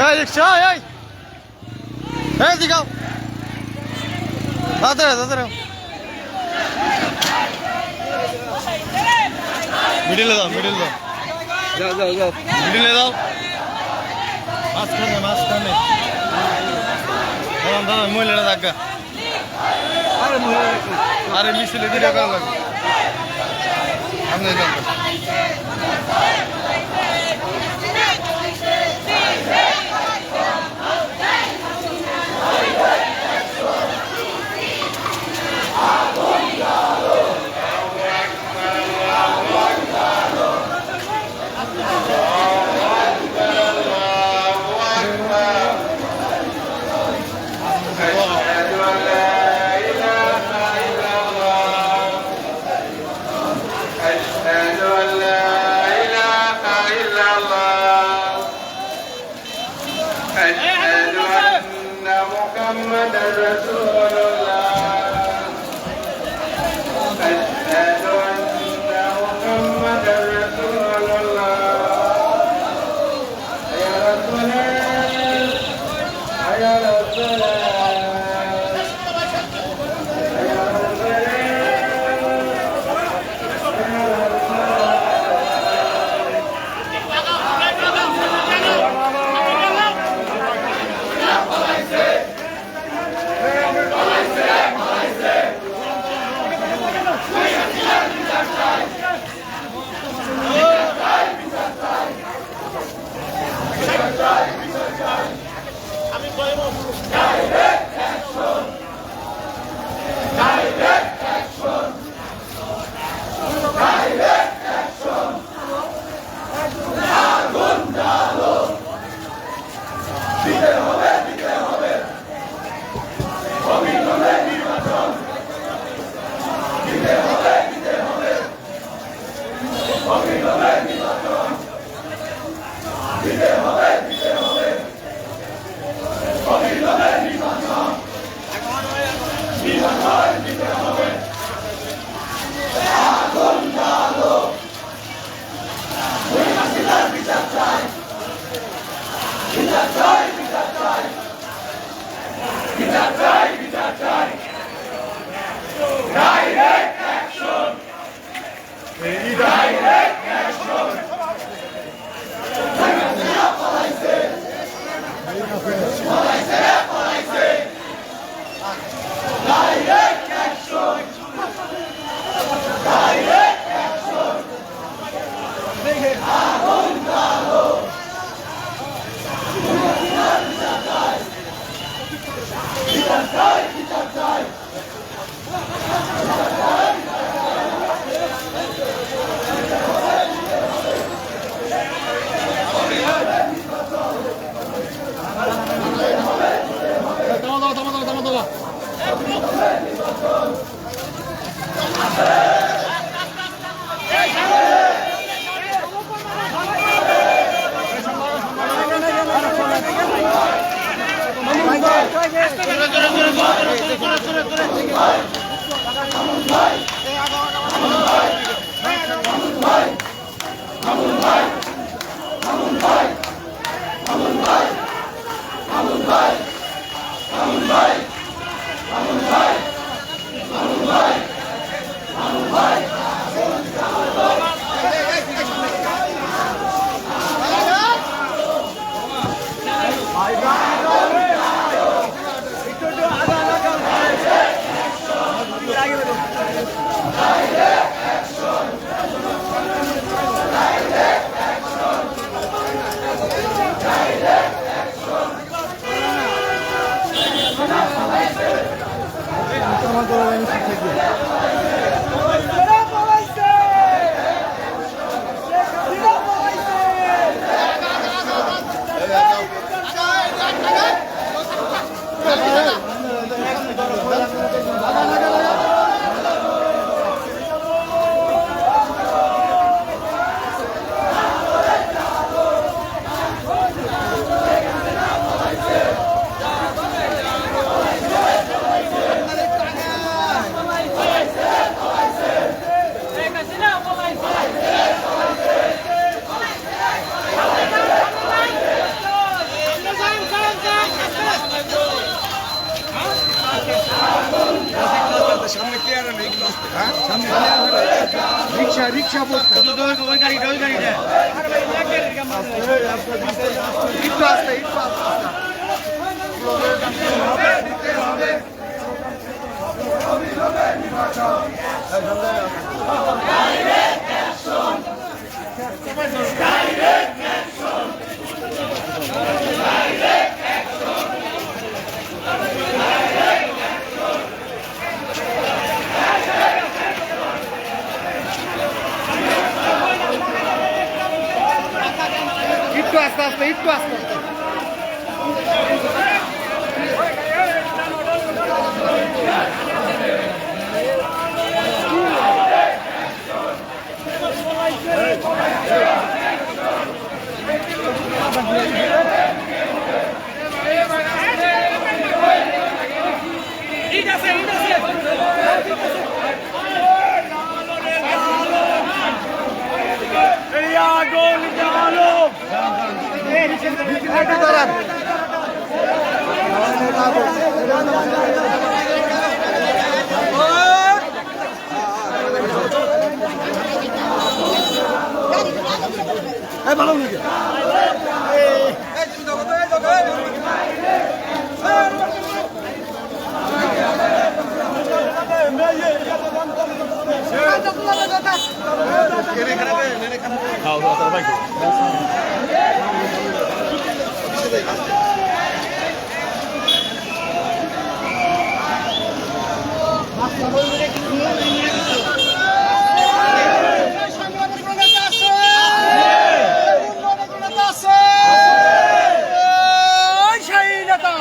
এই রিক্সা এই দিগাও তাড়াতাড়ি মিডিলে দাও যাও মিডিলে দাও মাঝখানে দাদা মহিলাটা দেখা আরে মিছিলে ভিডিও করা লাগবে আপনার محمد رسول الله أشهد أن محمد رسول الله يا رسول يا رسول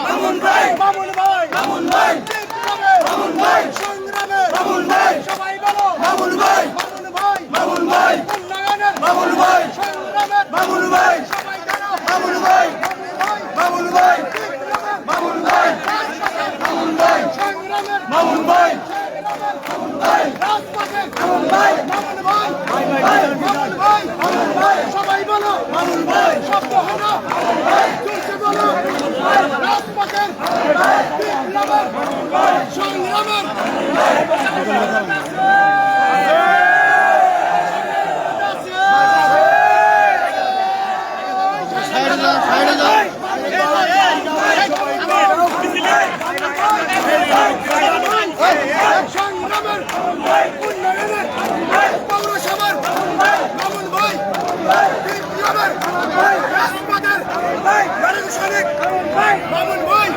মামুন ভাই সাইডে যাও সংগ্রামের উন্নয়নের পৌরসভার মামুন ভাই বিপ্লবের রাজপথের নারী সৈনিক মামুন ভাই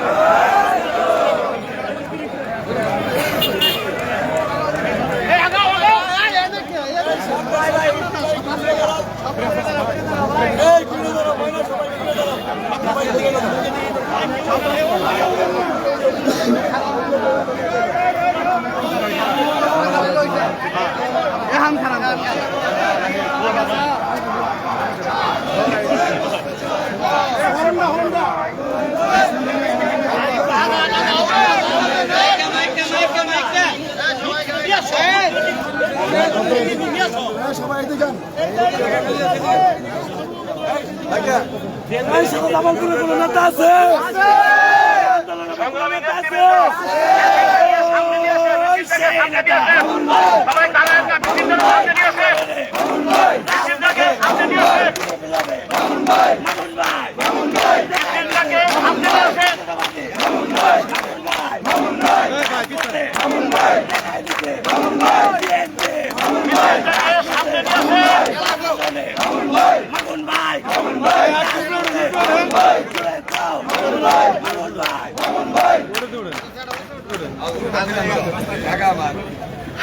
সবাই দেখেন জামালপুরে কোনো নেতা আছে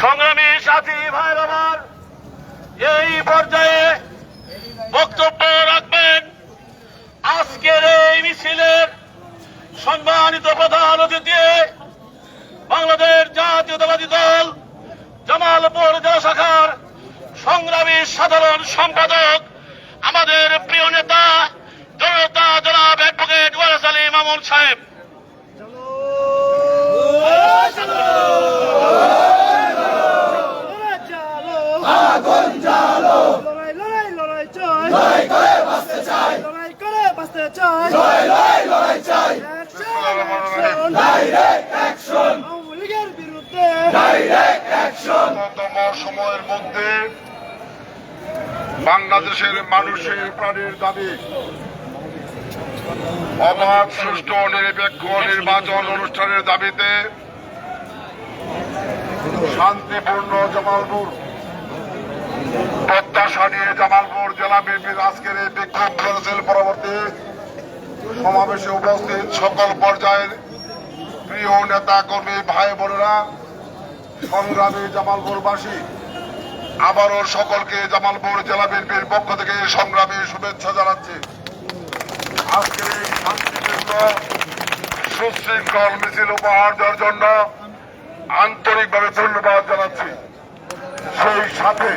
সংগ্রামী সাথী ভাইর আমার এই পর্যায়ে বক্তব্য রাখবেন আজকের এই মিছিলের সম্মানিত প্রধান অতিথি বাংলাদেশ জাতীয়তাবাদী দল জামালপুর জেলা শাখার সংগ্রামী সাধারণ সম্পাদক আমাদের প্রিয় নেতা জনতা জনাব অ্যাডভোকেট ওয়ারেস আলী মামুন সাহেব। সময়ের মধ্যে বাংলাদেশের মানুষের প্রাণের দাবি অবাধ সুষ্ঠু নিরপেক্ষ নির্বাচন অনুষ্ঠানের দাবিতে শান্তিপূর্ণ জামালপুর প্রত্যাশা নিয়ে জামালপুর জেলা বিএনপির আজকের এই বিক্ষোভ মিছিল পরবর্তী সমাবেশে উপস্থিত সকল পর্যায়ের প্রিয় নেতা কর্মী ভাই বোনেরা, সংগ্রামী জামালপুরবাসী, আবারও সকলকে জামালপুর জেলা বিএনপির পক্ষ থেকে সংগ্রামী শুভেচ্ছা জানাচ্ছি। আজকের এই শান্তিপূর্ণ সুশৃঙ্খল মিছিল উপহার দেওয়ার জন্য আন্তরিকভাবে ধন্যবাদ জানাচ্ছি। সেই সাথে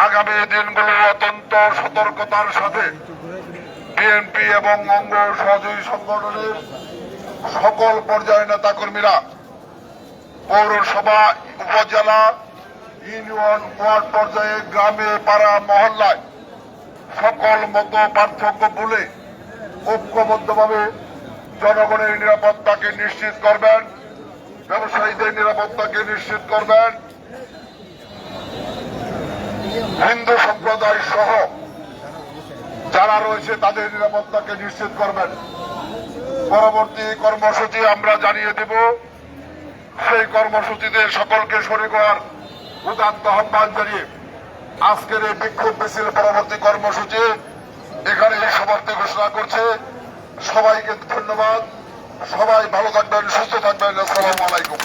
আগামী দিনগুলো অত্যন্ত সতর্কতার সাথে বিএনপি এবং অঙ্গ সহযোগী সংগঠনের সকল পর্যায়ের নেতাকর্মীরা পৌরসভা, উপজেলা, ইউনিয়ন, ওয়ার্ড পর্যায়ে, গ্রামে, পাড়া, মহল্লায় সকল মত পার্থক্য ভুলে ঐক্যবদ্ধভাবে জনগণের নিরাপত্তাকে নিশ্চিত করবেন, ব্যবসায়ীদের নিরাপত্তাকে নিশ্চিত করবেন, হিন্দু সম্প্রদায় সহ যারা রয়েছে তাদের নিরাপত্তাকে নিশ্চিত করবেন। পরবর্তী কর্মসূচি আমরা জানিয়ে দেব। সেই কর্মসূচিতে সকলকে শরীক হওয়ার উদাত্ত আহ্বান জানিয়ে আজকের এই বিক্ষোভ মিছিল পরবর্তী কর্মসূচি এখানে সমাপ্তি ঘোষণা করছে। সবাইকে ধন্যবাদ। সবাই ভালো থাকবেন, সুস্থ থাকবেন। আসসালামু আলাইকুম।